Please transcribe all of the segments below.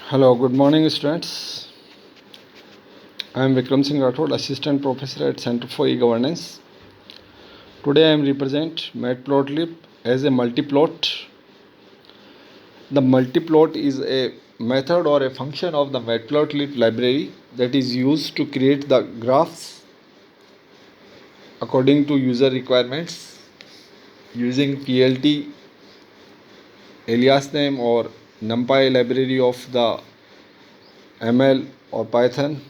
Hello, good morning, students. I am Vikram Singh Rathod, Assistant Professor at Center for E-Governance. Today I am represent Matplotlib as a multiplot. The multiplot is a method or a function of the Matplotlib library that is used to create the graphs according to user requirements using PLT alias name or NumPy library of the ML or Python.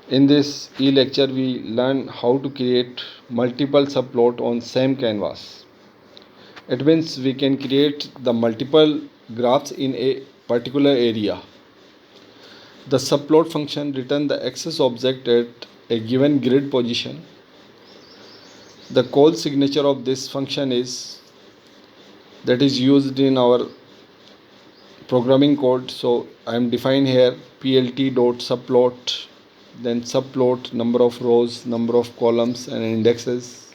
In this e-lecture, we learn how to create multiple subplot on same canvas. It means we can create the multiple graphs in a particular area. The subplot function return the access object at a given grid position. The call signature of this function is used in our programming code. So I am defined here plt.subplot, then subplot number of rows, number of columns and indexes.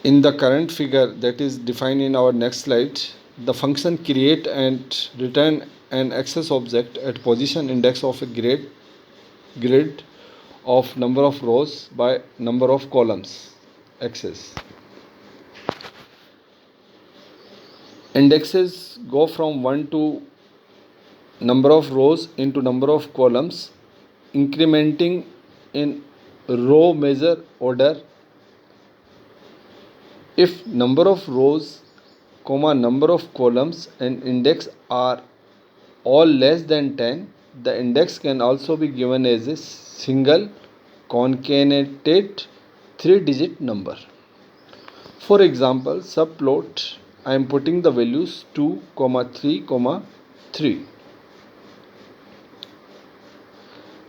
In the current figure that is defined in our next slide, the function create and return an access object at position index of a grid of number of rows by number of columns access. Indexes go from 1 to number of rows into number of columns, incrementing in row measure order. If number of rows, number of columns and index are all less than 10, the index can also be given as a single concatenated 3-digit number. For example, subplot, I am putting the values 2, 3, 3,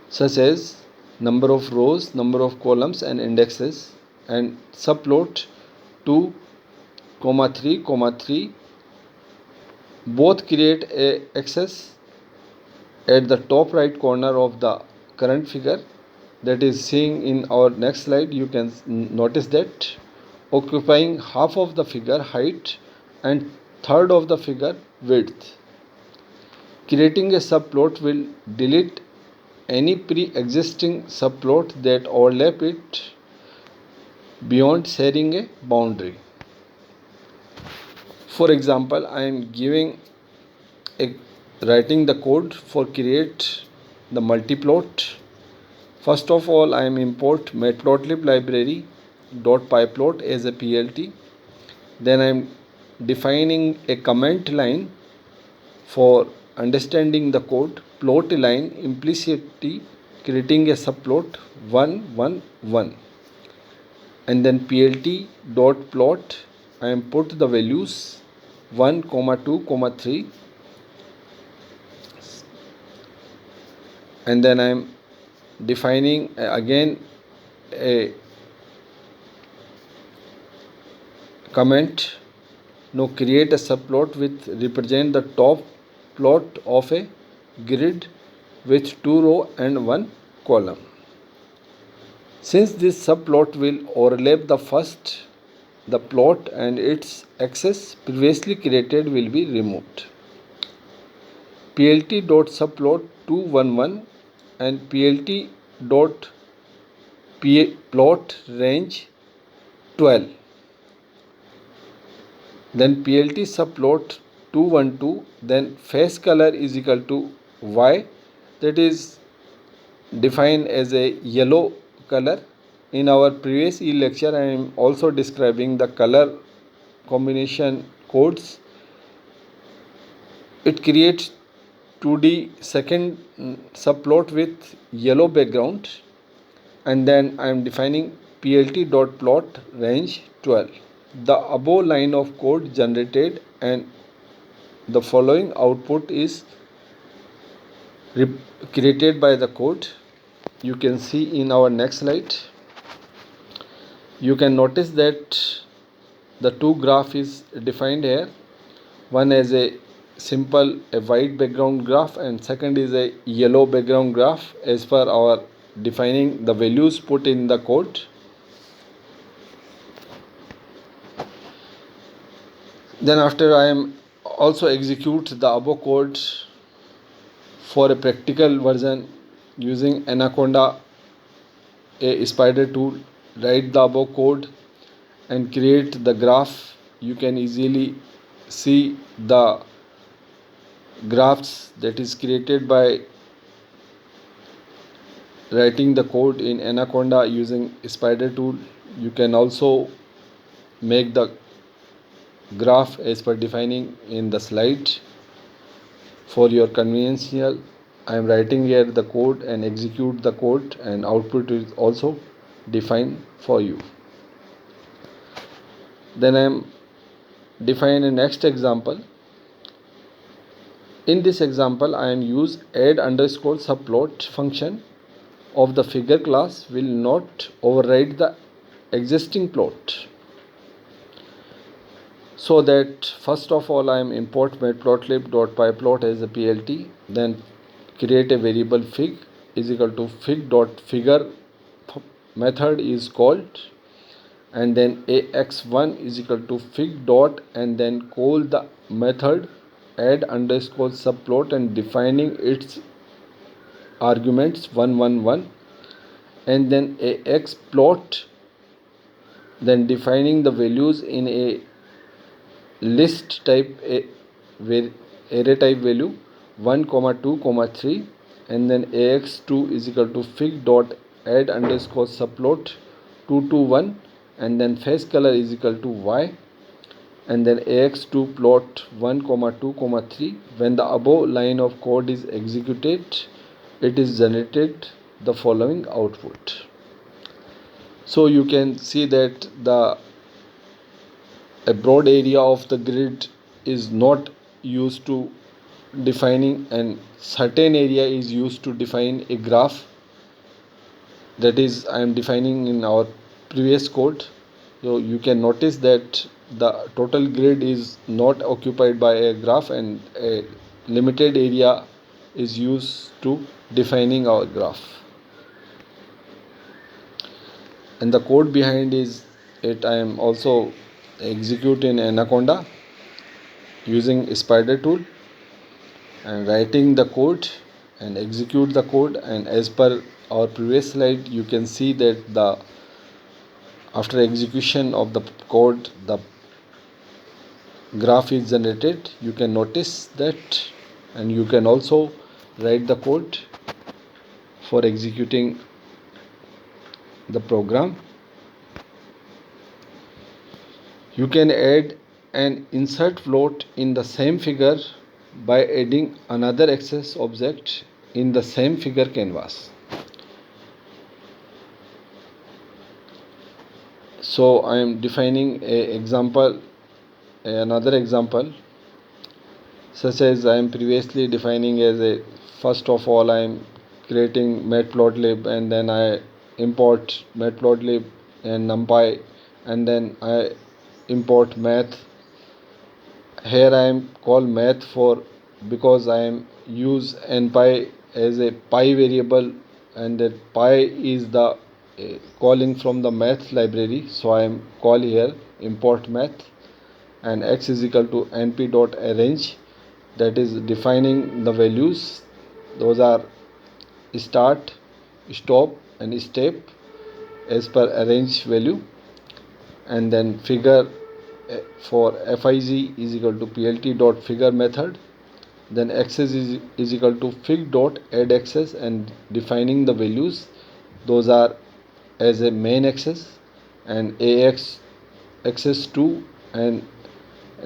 such as number of rows, number of columns and indexes, and subplot 2, 3, 3, both create a access at the top right corner of the current figure that is seen in our next slide. You can notice that occupying half of the figure height and third of the figure width. Creating a subplot will delete any pre-existing subplot that overlap it beyond sharing a boundary. For example, I am writing the code for create the multiplot. First of all, I am import matplotlib library .pyplot as a PLT. Then I am defining a comment line for understanding the code. Plot line implicitly creating a subplot 1 1 1, and then plt.plot I am put the values 1, 2, 3, and then I am defining again a comment. Now create a subplot with represent the top plot of a grid with 2 row and 1 column. Since this subplot will overlap the plot and its access previously created will be removed. plt.subplot 211 and plt.plot range 12. Then plt subplot 212, then face color is equal to y, that is defined as a yellow color. In our previous lecture, I am also describing the color combination codes. It creates 2D second subplot with yellow background, and then I am defining plt.plot range 12. The above line of code generated and the following output is created by the code. You can see in our next slide. You can notice that the two graph is defined here. One as a simple white background graph and second is a yellow background graph as per our defining the values put in the code. Then after I am also execute the above code for a practical version using Anaconda, a spider tool. Write the above code and create the graph. You can easily see the graphs that is created by writing the code in Anaconda using spider tool. You can also make the graph as per defining in the slide for your convenience. I am writing here the code and execute the code, and output is also defined for you. Then I am define a next example. In this example I am use add underscore subplot function of the figure class will not override the existing plot. So that first of all I am import matplotlib.pyplot as a plt, then create a variable fig is equal to fig.figure method is called, and then ax1 is equal to fig dot, and then call the method add underscore subplot and defining its arguments 111, and then ax plot, then defining the values in a list type array type value 1 comma 2 comma 3, and then ax2 is equal to fig dot add underscore subplot 2 to 1, and then face color is equal to y, and then ax2 plot 1 comma 2 comma 3. When the above line of code is executed, it is generated the following output. So you can see that a broad area of the grid is not used to defining, and certain area is used to define a graph. That is I am defining in our previous code. So you can notice that the total grid is not occupied by a graph, and a limited area is used to defining our graph. And the code behind is it I am also execute in Anaconda using spider tool and writing the code and execute the code. And as per our previous slide, you can see that the after execution of the code the graph is generated. You can notice that, and you can also write the code for executing the program. You can add and insert float in the same figure by adding another access object in the same figure canvas. So I am defining another example, such as I am previously defining as a first of all I am creating matplotlib, and then I import matplotlib and numpy, and then I import math. Here I am call math for because I am use npy as a pi variable, and that pi is the calling from the math library. So I am call here import math, and x is equal to np dot arrange, that is defining the values. Those are start, stop and step as per arrange value, and then figure for fig is equal to plt dot figure method, then access is equal to fig dot add access and defining the values. Those are as a main access, and ax access 2 and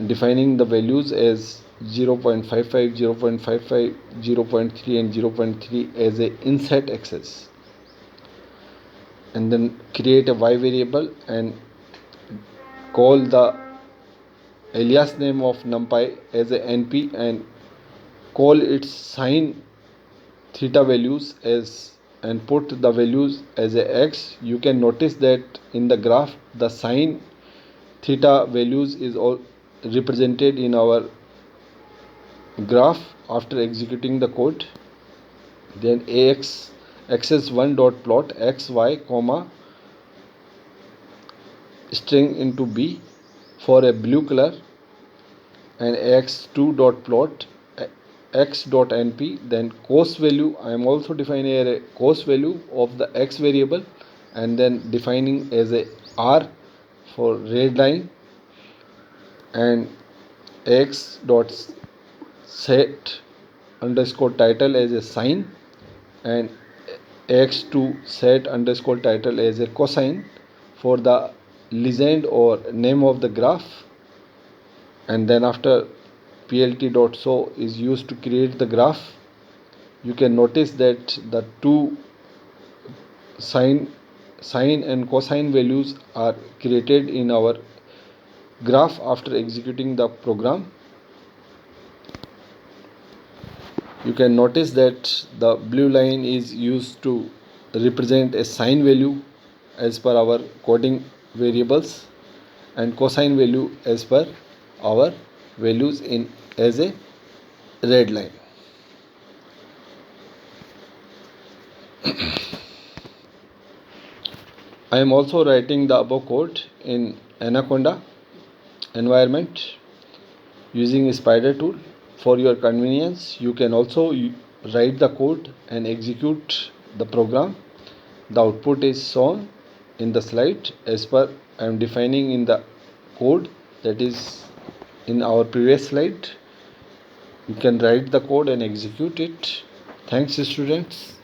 defining the values as 0.55 0.55 0.3 and 0.3 as a inset access, and then create a y variable and call the alias name of numpy as a np and call its sine theta values as and put the values as a x. You can notice that in the graph the sine theta values is all represented in our graph after executing the code. Then ax access1 dot plot xy comma string into b for a blue color, and x2 dot plot x dot np. Then cost value, I am also defining a cost value of the x variable, and then defining as a r for red line, and x dot set underscore title as a sine, and x2 set underscore title as a cosine for the legend or name of the graph. And then after plt.show is used to create the graph. You can notice that the two sine and cosine values are created in our graph after executing the program. You can notice that the blue line is used to represent a sine value as per our coding variables, and cosine value as per our values in as a red line. I am also writing the above code in Anaconda environment using spider tool. For your convenience, you can also write the code and execute the program. The output is shown in the slide as per I am defining in the code that is in our previous slide. You can write the code and execute it. Thanks, students.